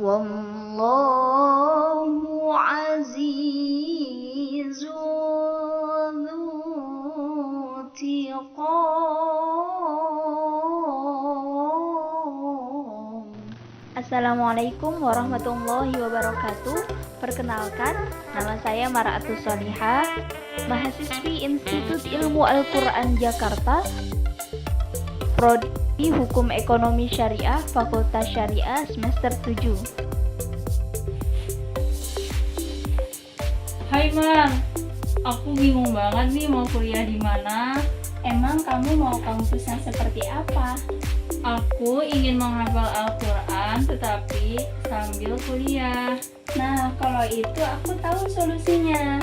Wallahu azizun intiqam. Assalamualaikum warahmatullahi wabarakatuh. Perkenalkan, nama saya Mar'atus Solihah, mahasiswi Institut Ilmu Al-Quran Jakarta, Prodi Hukum Ekonomi Syariah, Fakultas Syariah, semester 7. Hai Mang, aku bingung banget nih mau kuliah di mana. Emang kamu mau kampus yang seperti apa? Aku ingin menghafal Al-Quran tetapi sambil kuliah. Nah, kalau itu aku tahu solusinya.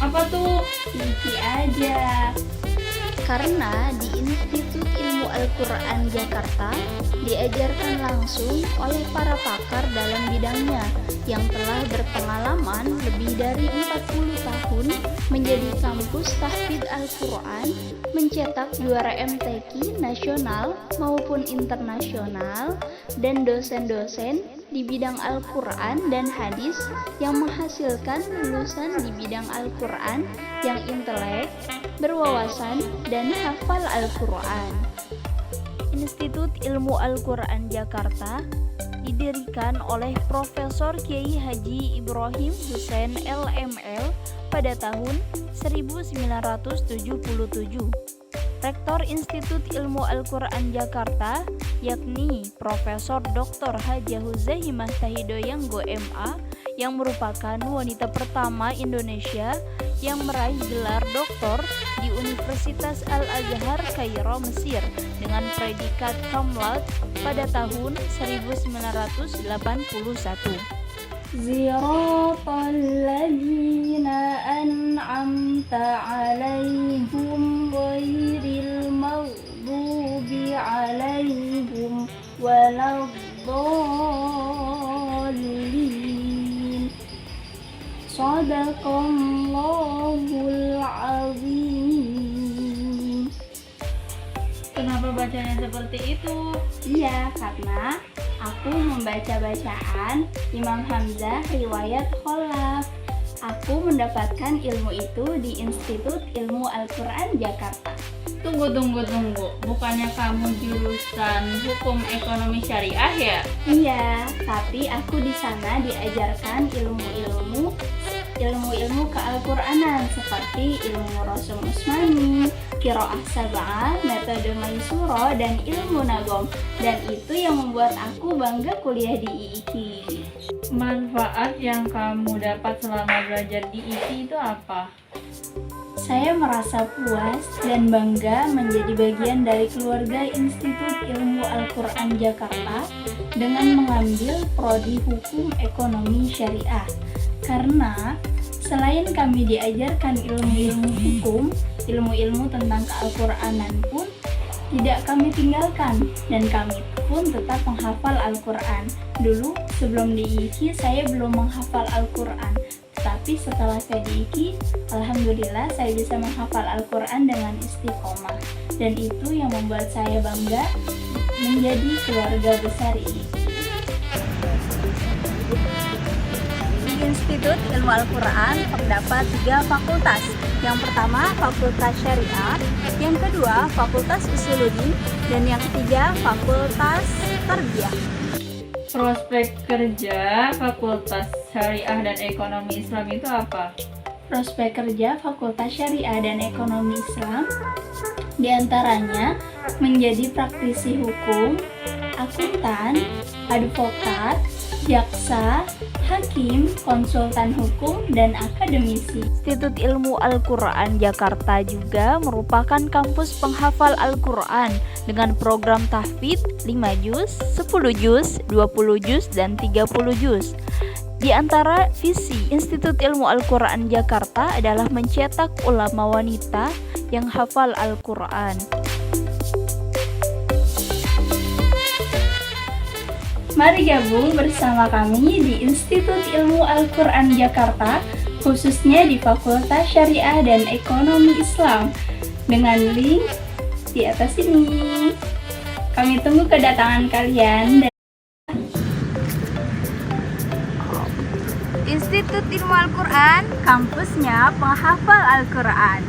Apa tuh? IKI aja. Karena di Institut Ilmu Al-Quran Jakarta diajarkan langsung oleh para pakar dalam bidangnya yang telah berpengalaman lebih dari 40 tahun menjadi kampus tahfidz Al-Quran, mencetak juara MTQ nasional maupun internasional, dan dosen-dosen di bidang Al-Quran dan hadis yang menghasilkan lulusan di bidang Al-Quran yang intelek, berwawasan, dan hafal Al-Quran. Institut Ilmu Al-Quran Jakarta didirikan oleh Profesor Kiai Haji Ibrahim Husain LML pada tahun 1977. Rektor Institut Ilmu Al-Quran Jakarta yakni Profesor Dr. Hajah Huzaimah Tahidoyanggo MA yang merupakan wanita pertama Indonesia yang meraih gelar doktor di Universitas Al-Azhar Kairo, Mesir dengan predikat cum laude pada tahun 1981. Ziratal ladzina an'amta 'alaihim ghairil maghdubi 'alaihim waladdallin. Shadaqallahul azim. Kenapa bacanya seperti itu? Iya, karena aku membaca bacaan Imam Hamzah riwayat Kholaf. Aku mendapatkan ilmu itu di Institut Ilmu Al-Quran Jakarta. Tunggu. Bukannya kamu jurusan Hukum Ekonomi Syariah ya? Iya, tapi aku di sana diajarkan ilmu-ilmu ke-Al-Quranan seperti ilmu Rasul Usmani, Qiraah Sab'ah, metode Maisuro, dan ilmu Nagom. Dan itu yang membuat aku bangga kuliah di IIKI. Manfaat yang kamu dapat selama belajar di IIKI itu apa? Saya merasa puas dan bangga menjadi bagian dari keluarga Institut Ilmu Al-Quran Jakarta dengan mengambil Prodi Hukum Ekonomi Syariah. Karena selain kami diajarkan ilmu-ilmu hukum, ilmu-ilmu tentang keal-Quranan pun tidak kami tinggalkan, dan kami pun tetap menghafal Al-Quran. Dulu sebelum di IIKI saya belum menghafal Al-Quran, tapi setelah saya di IIKI, alhamdulillah saya bisa menghafal Al-Quran dengan istiqomah, dan itu yang membuat saya bangga menjadi keluarga besar IIKI. Di Institut Ilmu Al-Quran terdapat 3 fakultas. Yang pertama, Fakultas Syariah, yang kedua, Fakultas Usuluddin, dan yang ketiga, Fakultas Tarbiyah. Prospek kerja Fakultas Syariah dan Ekonomi Islam itu apa? Prospek kerja Fakultas Syariah dan Ekonomi Islam diantaranya menjadi praktisi hukum, akuntan, advokat, jaksa, hakim, konsultan hukum, dan akademisi. Institut Ilmu Al-Quran Jakarta juga merupakan kampus penghafal Al-Quran dengan program tahfidz 5 juz, 10 juz, 20 juz, dan 30 juz. Di antara visi Institut Ilmu Al-Quran Jakarta adalah mencetak ulama wanita yang hafal Al-Quran. Mari gabung bersama kami di Institut Ilmu Al-Quran Jakarta, khususnya di Fakultas Syariah dan Ekonomi Islam, dengan link di atas ini. Kami tunggu kedatangan kalian. Institut Ilmu Al-Quran, kampusnya penghafal Al-Quran.